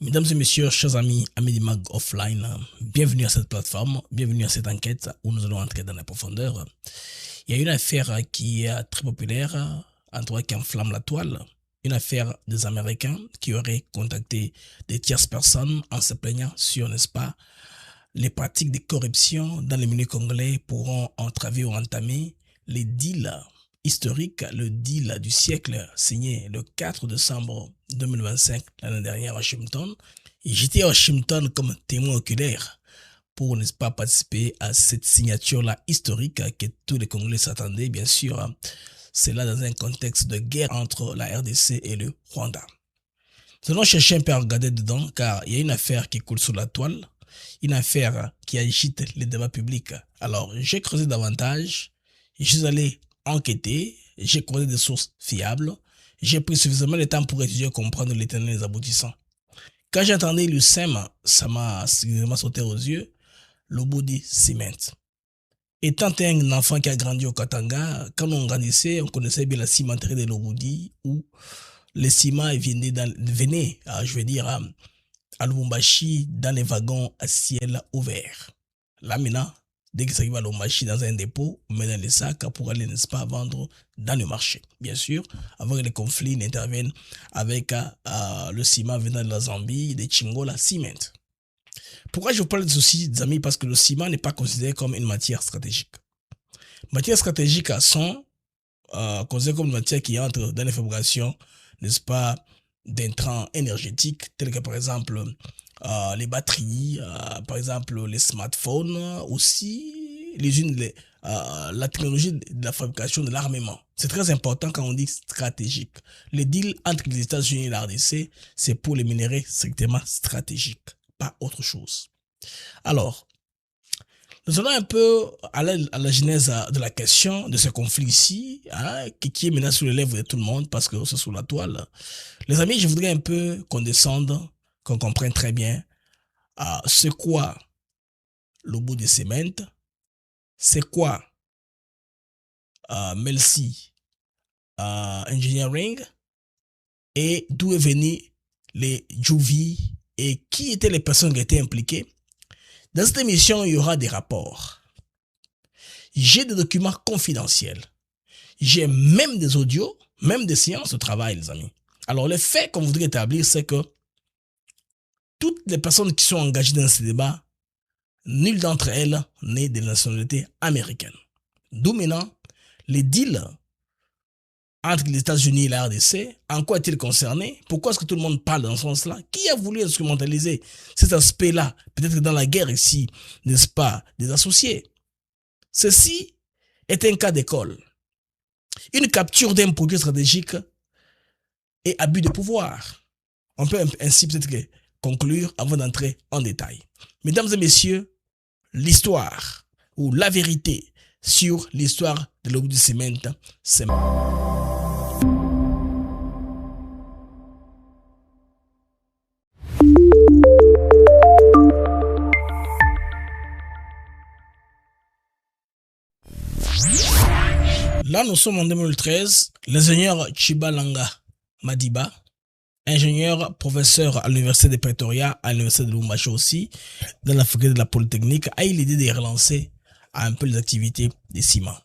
Mesdames et messieurs, chers amis, amis du Mag Offline, bienvenue à cette plateforme, bienvenue à cette enquête où nous allons entrer dans la profondeur. Il y a une affaire qui est très populaire, en tout cas qui enflamme la toile, une affaire des Américains qui auraient contacté des tierces personnes en se plaignant sur, n'est-ce pas, les pratiques de corruption dans les milieux congolais pourront entraver ou entamer les deals historiques, le deal du siècle signé le 4 décembre 2025 l'année dernière à Washington. Et j'étais à Washington comme témoin oculaire pour, n'est-ce pas, participer à cette signature-là historique que tous les Congolais s'attendaient, bien sûr. C'est là dans un contexte de guerre entre la RDC et le Rwanda. Nous allons chercher un peu à regarder dedans car il y a une affaire qui coule sous la toile, une affaire qui agite les débats publics. Alors, j'ai creusé davantage, je suis allé enquêter, j'ai croisé des sources fiables, j'ai pris suffisamment de temps pour étudier et comprendre les tenants et les aboutissants. Quand j'ai entendu le SEM, ça m'a sauté aux yeux, Lobudi Cement. Étant un enfant qui a grandi au Katanga, quand on grandissait, on connaissait bien la cimenterie de Lobudi où les ciments venaient à Lubumbashi dans les wagons à ciel ouvert. Là maintenant, dès que ça arrive à Lubumbashi dans un dépôt, on met dans les sacs pour aller, n'est-ce pas, vendre dans le marché. Bien sûr, avant que les conflits n'interviennent avec le ciment venant de la Zambie, des Chingola Cement. Pourquoi je vous parle de ceci, des amis? Parce que le ciment n'est pas considéré comme une matière stratégique. Matières stratégiques sont considérées comme une matière qui entre dans les fabrications, n'est-ce pas, d'intrants énergétiques, tels que par exemple les batteries, par exemple les smartphones, aussi la technologie de la fabrication de l'armement. C'est très important quand on dit stratégique. Les deals entre les États-Unis et la RDC, c'est pour les minerais strictement stratégiques, pas autre chose. Alors, nous allons un peu à la genèse de la question de ce conflit ici, qui est maintenant sous les lèvres de tout le monde parce que c'est sous la toile. Les amis, je voudrais un peu qu'on descende, qu'on comprenne très bien c'est quoi Lobudi Cement, c'est quoi Melsi Engineering et d'où est venu les Juvi et qui étaient les personnes qui étaient impliquées. Dans cette émission, il y aura des rapports. J'ai des documents confidentiels. J'ai même des audios, même des séances de travail, les amis. Alors, le fait qu'on voudrait établir, c'est que toutes les personnes qui sont engagées dans ce débat, nulle d'entre elles n'est de nationalité américaine. D'où maintenant, les deals entre les États-Unis et la RDC, en quoi est-il concerné? Pourquoi est-ce que tout le monde parle dans ce sens-là? Qui a voulu instrumentaliser cet aspect-là? Peut-être que dans la guerre ici, n'est-ce pas, des associés. Ceci est un cas d'école. Une capture d'un produit stratégique et abus de pouvoir. On peut ainsi peut-être conclure avant d'entrer en détail. Mesdames et messieurs, l'histoire ou la vérité sur l'histoire de Lobudi Cement, c'est... Là, nous sommes en 2013. L'ingénieur Chibalanga Madiba, ingénieur, professeur à l'université de Pretoria, à l'université de Lubumbashi aussi, dans la faculté de la Polytechnique, a eu l'idée de relancer un peu les activités des ciments.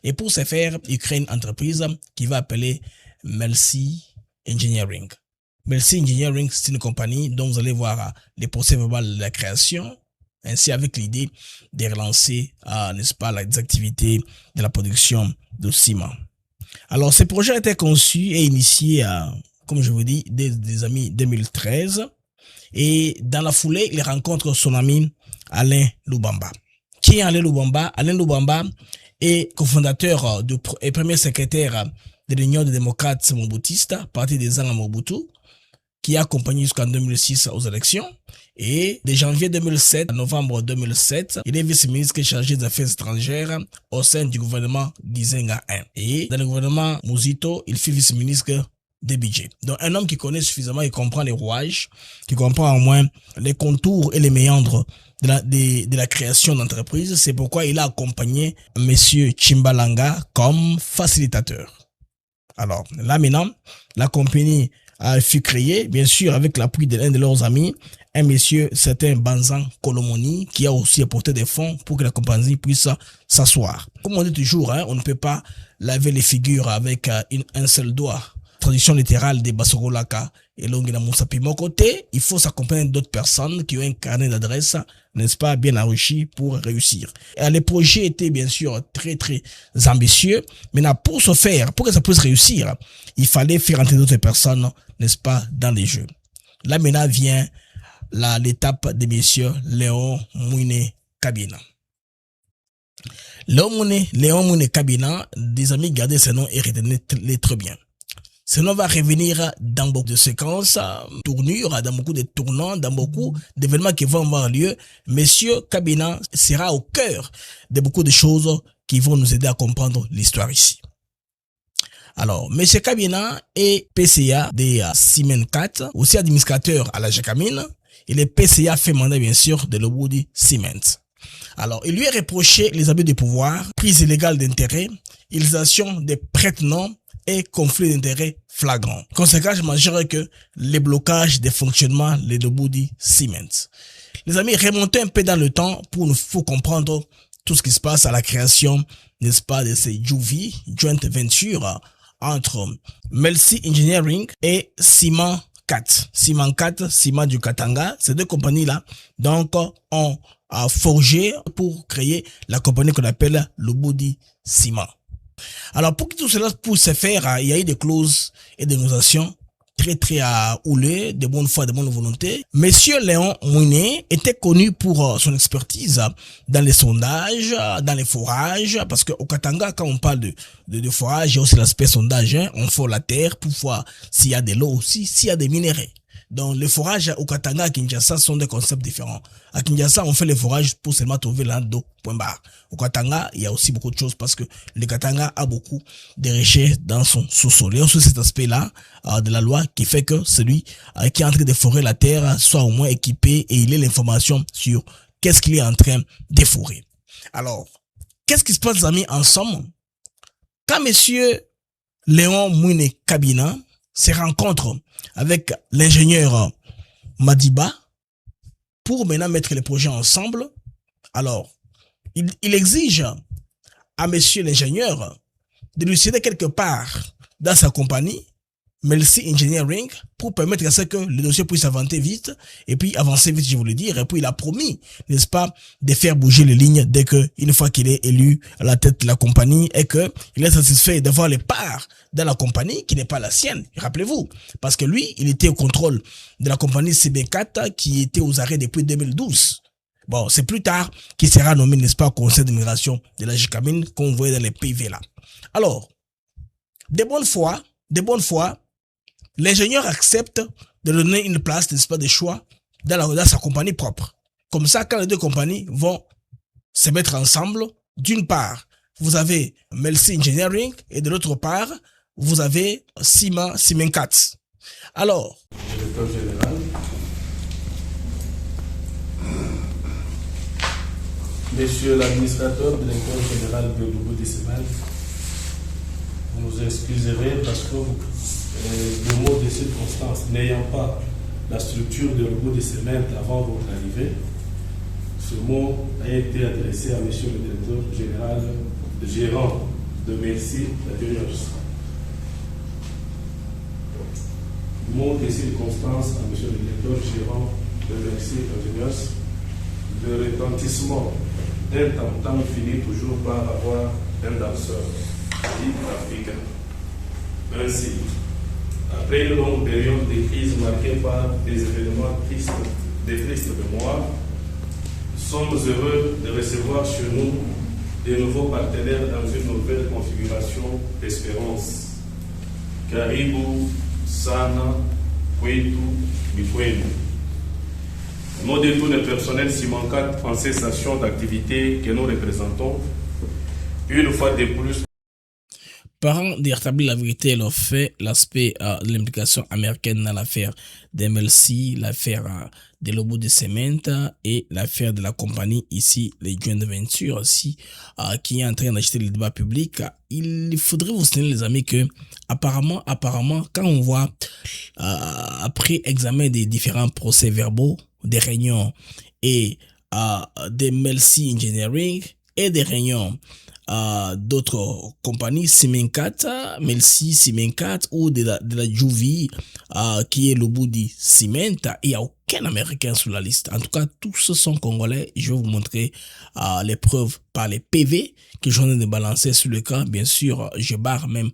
Et pour ce faire, il crée une entreprise qui va appeler Melsi Engineering. Melsi Engineering, c'est une compagnie dont vous allez voir les procès-verbaux de la création, ainsi avec l'idée de relancer, n'est-ce pas, les activités de la production de ciment. Alors, ce projet a été conçu et initié, comme je vous dis, dès des amis 2013. Et dans la foulée, il rencontre son ami Alain Lubamba. Qui est Alain Lubamba? Alain Lubamba est cofondateur et premier secrétaire de l'Union des démocrates moboutistes, parti des ans à Mobutu, qui a accompagné jusqu'en 2006 aux élections. Et de janvier 2007 à novembre 2007, il est vice-ministre chargé des affaires étrangères au sein du gouvernement Gizenga 1. Et dans le gouvernement Muzito, il fut vice-ministre des budgets. Donc un homme qui connaît suffisamment, il comprend les rouages, qui comprend au moins les contours et les méandres de la création d'entreprise. C'est pourquoi il a accompagné monsieur Chibalanga comme facilitateur. Alors là maintenant, la compagnie fut créé, bien sûr, avec l'appui de l'un de leurs amis, un monsieur, certain Banzan Kolomoni, qui a aussi apporté des fonds pour que la compagnie puisse s'asseoir. Comme on dit toujours, on ne peut pas laver les figures avec un seul doigt. Traduction littérale de Basorolaka et Longina Moussapi. Mon côté, il faut s'accompagner d'autres personnes qui ont un carnet d'adresse, n'est-ce pas, bien enrichi pour réussir. Et les projets étaient bien sûr très ambitieux. Maintenant, pour ce faire, pour que ça puisse réussir, il fallait faire entrer d'autres personnes, n'est-ce pas, dans les jeux. Là maintenant vient l'étape de messieurs Léon Mouine Kabina. Léon Mouine Kabina, des amis, gardez ce nom et retenez-les très bien. Ce nom va revenir dans beaucoup de séquences, tournures, dans beaucoup de tournants, dans beaucoup d'événements qui vont avoir lieu. Monsieur Kabina sera au cœur de beaucoup de choses qui vont nous aider à comprendre l'histoire ici. Alors, Monsieur Kabina est PCA des Siemens 4, aussi administrateur à la Jacamine. Il est PCA fait mandat bien sûr de l'Oboudi Siemens. Alors, il lui est reproché les abus de pouvoir, prise illégale d'intérêt, utilisation des prête-noms et conflit d'intérêts flagrant. Conséquence majeure est que les blocages des fonctionnements de l'Oboudi Siemens. Les amis, remontez un peu dans le temps pour nous faut comprendre tout ce qui se passe à la création, n'est-ce pas, de ces JUVI, Joint Venture, entre Melsi Engineering et Ciment 4. Ciment 4, Ciment du Katanga, ces deux compagnies-là, donc, ont forgé pour créer la compagnie qu'on appelle l'Oboudi Ciment. Alors, pour que tout cela puisse se faire, il y a eu des clauses et des négociations très houlées, de bonne foi, de bonne volonté. Monsieur Léon Mouine était connu pour son expertise dans les sondages, dans les forages, parce qu'au Katanga, quand on parle de forage, il y a aussi l'aspect sondage, on fore la terre pour voir s'il y a de l'eau aussi, s'il y a des minéraux. Donc, les forages au Katanga, à Kinshasa, sont des concepts différents. À Kinshasa, on fait les forages pour seulement trouver l'an d'eau, point barre. Au Katanga, il y a aussi beaucoup de choses parce que le Katanga a beaucoup de richesses dans son sous-sol. Il y a aussi cet aspect-là de la loi qui fait que celui qui est en train de forer la terre soit au moins équipé et il ait l'information sur qu'est-ce qu'il est en train de forer. Alors, qu'est-ce qui se passe, les amis, en somme? Quand monsieur Léon Mouine Kabina se rencontre avec l'ingénieur Madiba pour maintenant mettre les projets ensemble, alors il exige à monsieur l'ingénieur de lui céder quelque part dans sa compagnie Melsi Engineering pour permettre à ce que le dossier puisse avancer vite et puis avancer vite, je voulais dire, et puis il a promis, n'est-ce pas, de faire bouger les lignes dès que, une fois qu'il est élu à la tête de la compagnie et que il est satisfait d'avoir les parts dans la compagnie qui n'est pas la sienne. Rappelez-vous, parce que lui, il était au contrôle de la compagnie CB4 qui était aux arrêts depuis 2012. Bon, c'est plus tard qu'il sera nommé, n'est-ce pas, au conseil d'administration de la JCAMINE qu'on voyait dans les PV là. Alors, de bonne foi, l'ingénieur accepte de donner une place, n'est-ce pas, de choix dans sa compagnie propre. Comme ça, quand les deux compagnies vont se mettre ensemble, d'une part, vous avez Melsi Engineering et de l'autre part, vous avez Ciment 4. Alors, directeur général, monsieur l'administrateur, directeur général de l'Oboudi Siemens, vous nous excuserez parce que le mot de circonstance, n'ayant pas la structure de l'Oboudi Siemens avant votre arrivée, ce mot a été adressé à monsieur le directeur général, gérant de Melsi Engineers. Mot de circonstance à monsieur le directeur gérant de Melsi Engineers, le retentissement d'un tam-tam finit toujours par avoir un danseur dit africain. Ainsi, après une longue période de crise marquée par des événements tristes, des tristes mémoires, nous sommes heureux de recevoir chez nous de nouveaux partenaires dans une nouvelle configuration d'espérance. Karibu, Sana, Kwetu, Bikwenu. Mot de tout le personnel Ciment 4 en cessation d'activité que nous représentons, une fois de plus. Parents de rétablir la vérité et le fait, l'aspect de l'implication américaine dans l'affaire d'MLC, l'affaire de Lobo de Cement et l'affaire de la compagnie ici, les joint venture aussi, qui est en train d'acheter le débat public. Il faudrait vous signaler, les amis, que apparemment, quand on voit après examen des différents procès-verbaux, des réunions et des MLC Engineering et des réunions d'autres compagnies, Simencat, Melsi, Simencat ou de la Juvi qui est le bout du Cement, il n'y a aucun Américain sur la liste. En tout cas, tous ceux sont Congolais. Je vais vous montrer les preuves par les PV que j'en ai de balancer sur le cas. Bien sûr, je barre même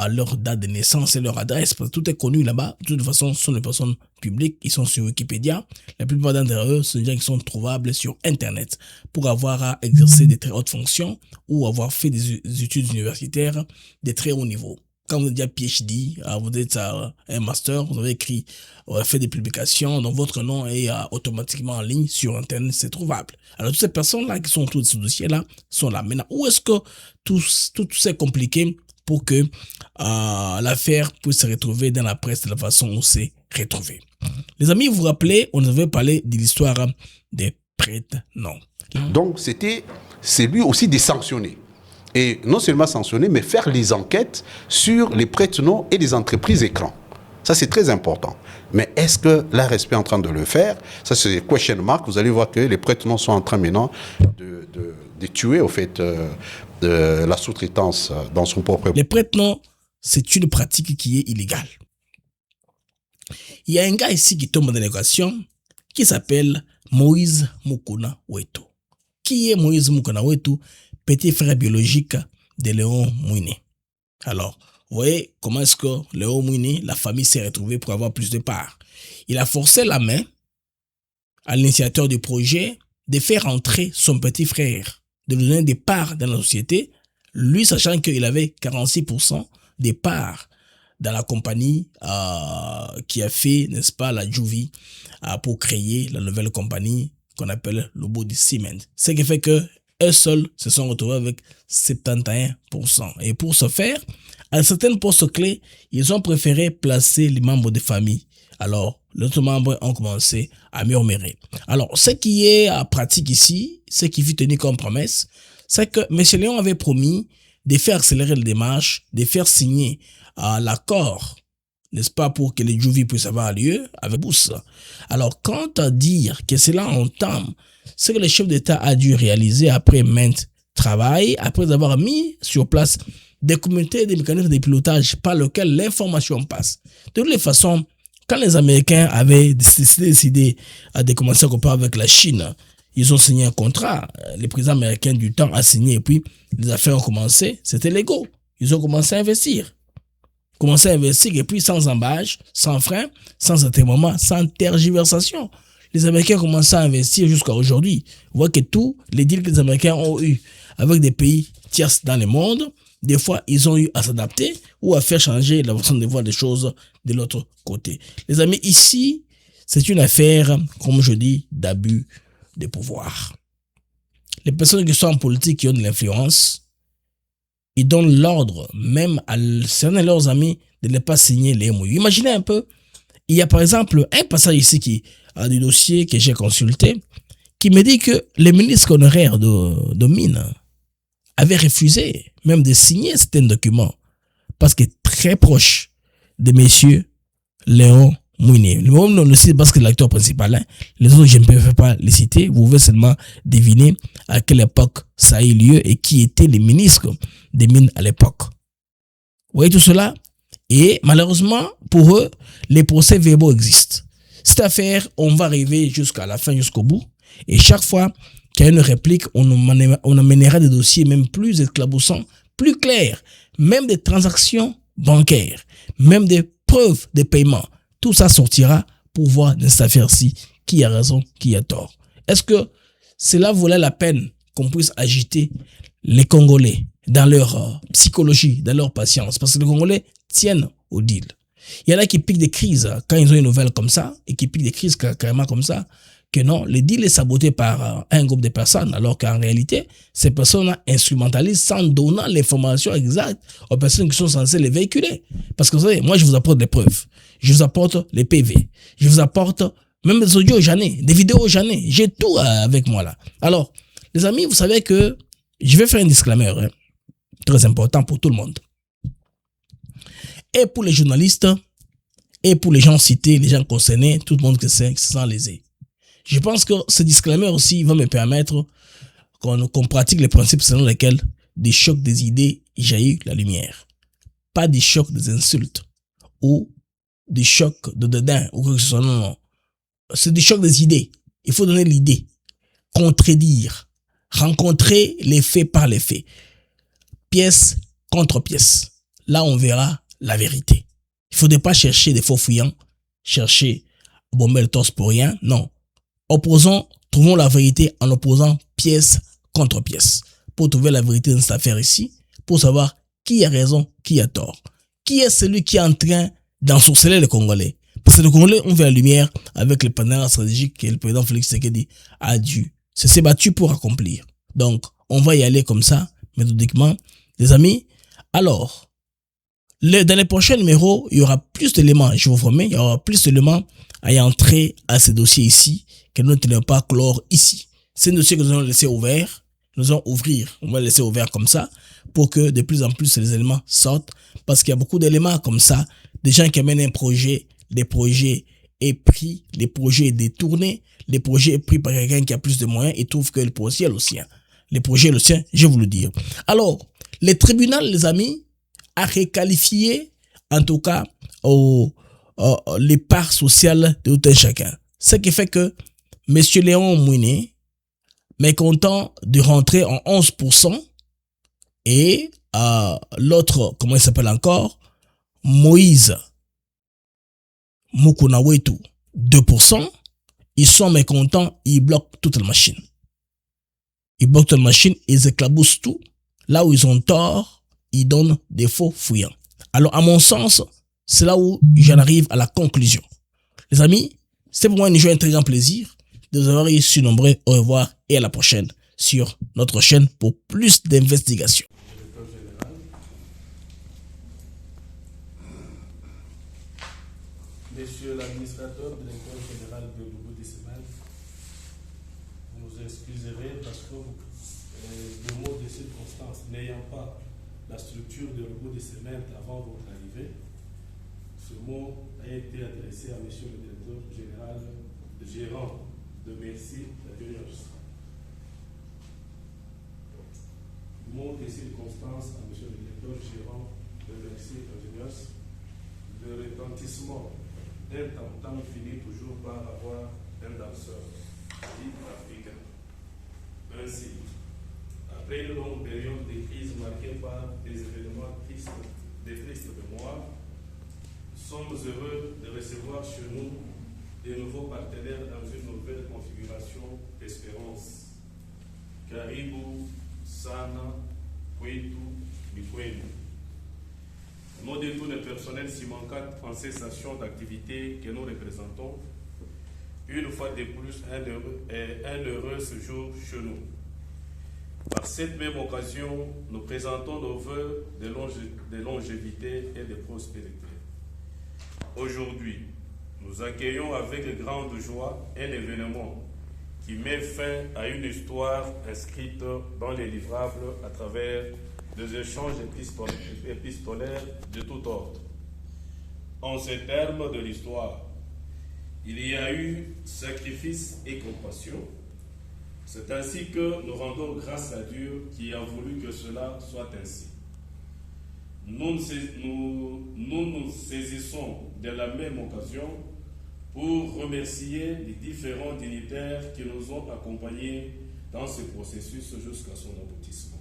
leur date de naissance et leur adresse parce que tout est connu là-bas. De toute façon, ce sont des personnes publiques. Ils sont sur Wikipédia. La plupart d'entre eux, sont des gens qui sont trouvables sur Internet pour avoir exercé des très hautes fonctions ou avoir fait des études universitaires de très haut niveau. Quand vous êtes déjà PhD, vous êtes un master, vous avez écrit, vous avez fait des publications, donc votre nom est automatiquement en ligne sur Internet, c'est trouvable. Alors toutes ces personnes-là qui sont autour de ce dossier-là sont là. Maintenant, où est-ce que tout c'est compliqué pour que l'affaire puisse se retrouver dans la presse de la façon où c'est retrouvé? Les amis, vous vous rappelez, on avait parlé de l'histoire des prêtres, non. Donc c'est lui aussi de sanctionner. Et non seulement sanctionner, mais faire les enquêtes sur les prête-noms et les entreprises écrans. Ça, c'est très important. Mais est-ce que l'ARSP est en train de le faire? Ça, c'est question mark. Vous allez voir que les prête-noms sont en train maintenant de tuer, au fait, de la sous-traitance dans son propre... Les prête-noms, c'est une pratique qui est illégale. Il y a un gars ici qui tombe dans l'équation qui s'appelle Moïse Mukuna Wetu. Qui est Moïse Mukuna Wetu? Petit frère biologique de Léon Mouiné. Alors, vous voyez comment est-ce que Léon Mouiné, la famille s'est retrouvée pour avoir plus de parts. Il a forcé la main à l'initiateur du projet de faire entrer son petit frère, de lui donner des parts dans la société, lui sachant qu'il avait 46% des parts dans la compagnie qui a fait, n'est-ce pas, la Juvi pour créer la nouvelle compagnie qu'on appelle Lobo de Cement. Ce qui fait que eux seuls se sont retrouvés avec 71%. Et pour ce faire, à certains postes clés, ils ont préféré placer les membres de famille. Alors, les autres membres ont commencé à murmurer. Alors, ce qui est pratique ici, ce qui fut tenu comme promesse, c'est que M. Léon avait promis de faire accélérer les démarches, de faire signer l'accord, n'est-ce pas, pour que les Juvi puissent avoir lieu avec Bousse. Alors, quant à dire que cela entame ce que le chef d'État a dû réaliser après maintes travail, après avoir mis sur place des communautés, des mécanismes de pilotage par lesquels l'information passe. De toutes les façons, quand les Américains avaient décidé de commencer à coopérer avec la Chine, ils ont signé un contrat. Le président américain du temps a signé et puis les affaires ont commencé. C'était légaux. Ils ont commencé à investir. Et puis sans embâche, sans frein, sans atermoiement, sans tergiversation. Les Américains commencent à investir jusqu'à aujourd'hui. Vous voyez que tous les deals que les Américains ont eu avec des pays tiers dans le monde, des fois, ils ont eu à s'adapter ou à faire changer la façon de voir les choses de l'autre côté. Les amis, ici, c'est une affaire, comme je dis, d'abus de pouvoir. Les personnes qui sont en politique, qui ont de l'influence, ils donnent l'ordre, même à certains de leurs amis, de ne pas signer les MOU. Imaginez un peu, il y a par exemple un passage ici qui a du dossier que j'ai consulté, qui me dit que les ministres honoraires de mine avaient refusé même de signer certains documents parce que très proche de messieurs Léon Mouiné. Le moment on le cite parce que c'est l'acteur principal. Hein. Les autres, je ne peux pas les citer. Vous pouvez seulement deviner à quelle époque ça a eu lieu et qui étaient les ministres des mines à l'époque. Vous voyez tout cela? Et malheureusement, pour eux, les procès verbaux existent. Cette affaire, on va arriver jusqu'à la fin, jusqu'au bout. Et chaque fois qu'il y a une réplique, on amènera des dossiers même plus éclaboussants, plus clairs, même des transactions bancaires, même des preuves de paiement. Tout ça sortira pour voir dans cette affaire-ci qui a raison, qui a tort. Est-ce que cela valait la peine qu'on puisse agiter les Congolais dans leur psychologie, dans leur patience? Parce que les Congolais tiennent au deal. Il y en a qui piquent des crises quand ils ont une nouvelle comme ça et qui piquent des crises carrément comme ça que non, le deal est saboté par un groupe de personnes, alors qu'en réalité, ces personnes instrumentalisent sans donner l'information exacte aux personnes qui sont censées les véhiculer. Parce que vous savez, moi je vous apporte des preuves, je vous apporte les PV, je vous apporte même des audios j'en ai, des vidéos j'en ai, j'ai tout avec moi là. Alors, les amis, vous savez que je vais faire un disclaimer, hein, très important pour tout le monde. Et pour les journalistes, et pour les gens cités, les gens concernés, tout le monde qui se sent lésé. Je pense que ce disclaimer aussi va me permettre qu'on pratique les principes selon lesquels des chocs des idées jaillissent la lumière. Pas des chocs des insultes ou des chocs de dédain ou quoi que ce soit. Non, non. C'est des chocs des idées. Il faut donner l'idée. Contredire. Rencontrer les faits par les faits. Pièce contre pièce. Là, on verra la vérité. Il ne faudrait pas chercher des faux fuyants, chercher à bomber le torse pour rien. Non. Opposons, trouvons la vérité en opposant pièce contre pièce. Pour trouver la vérité dans cette affaire ici, pour savoir qui a raison, qui a tort. Qui est celui qui est en train d'ensorceler les Congolais? Parce que les Congolais ont vu la lumière avec le partenariat stratégique que le président Félix Tshisekedi a dû s'est battu pour accomplir. Donc, on va y aller comme ça, méthodiquement. Les amis, alors, dans les prochains numéros, il y aura plus d'éléments, je vous promets, il y aura plus d'éléments à y entrer à ce dossier ici, que nous ne tenons pas clore ici. C'est un dossier que nous allons laisser ouvert, nous allons ouvrir, on va le laisser ouvert comme ça, pour que de plus en plus les éléments sortent, parce qu'il y a beaucoup d'éléments comme ça, des gens qui amènent un projet, des projets est pris, les projets détournés, les projets pris par quelqu'un qui a plus de moyens et trouve que le projet est le sien. Le projet est le sien, je vais vous le dire. Alors, le tribunal, les amis, a requalifié, en tout cas, les parts sociales de tout un chacun. Ce qui fait que M. Léon Mouiné, mécontent de rentrer en 11%, et l'autre, comment il s'appelle encore, Moïse Mukunawetu, 2%, ils sont mécontents, ils bloquent toute la machine. Ils bloquent toute la machine, ils éclaboussent tout. Là où ils ont tort, ils donnent des faux fouillants. Alors, à mon sens, c'est là où j'en arrive à la conclusion. Les amis, c'était pour moi un très grand plaisir de vous avoir ici nombreux. Au revoir et à la prochaine sur notre chaîne pour plus d'investigations. Monsieur l'administrateur, directeur général de Logo des Semaines, vous nous excuserez parce que le mot de circonstance, n'ayant pas la structure de Logo des Semaines avant votre arrivée, ce mot a été adressé à monsieur le directeur général, gérant de Merci Ingenieurs. Mot de circonstance à monsieur le directeur gérant de Merci Ingenieurs, le retentissement d'un tam-tam finit toujours par avoir un danseur, dit africain. Ainsi, après une longue période de crise marquée par des événements tristes, des tristes mémoires, nous sommes heureux de recevoir chez nous de nouveaux partenaires dans une nouvelle configuration d'espérance. Karibu, Sana, Kwetu, Bikwenu. Au nom de tous les personnels Simankat en cessation d'activité que nous représentons, une fois de plus, un heureux séjour chez nous. Par cette même occasion, nous présentons nos vœux de longévité et de prospérité. Aujourd'hui, nous accueillons avec grande joie un événement qui met fin à une histoire inscrite dans les livrables à travers des échanges épistolaires de tout ordre. En ces termes de l'histoire, il y a eu sacrifice et compassion. C'est ainsi que nous rendons grâce à Dieu qui a voulu que cela soit ainsi. Nous nous saisissons de la même occasion pour remercier les différents dignitaires qui nous ont accompagnés dans ce processus jusqu'à son aboutissement.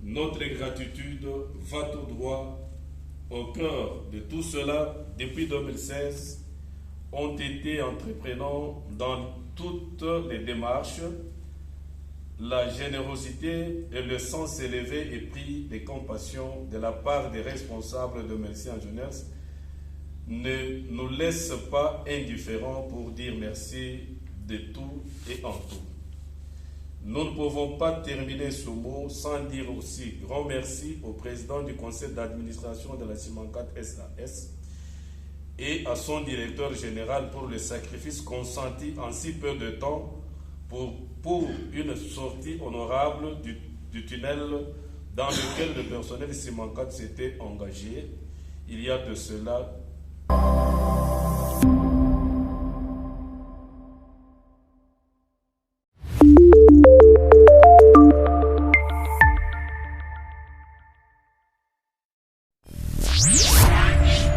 Notre gratitude va tout droit au cœur de tout cela. Depuis 2016, ont été entreprenants dans toutes les démarches. La générosité et le sens élevé et pris de compassion de la part des responsables de Merci Ingenieurs ne nous laisse pas indifférents pour dire merci de tout et en tout. Nous ne pouvons pas terminer ce mot sans dire aussi grand merci au président du conseil d'administration de la Simancat SAS et à son directeur général pour le sacrifice consenti en si peu de temps pour une sortie honorable du tunnel dans lequel le personnel Simancat s'était engagé il y a de cela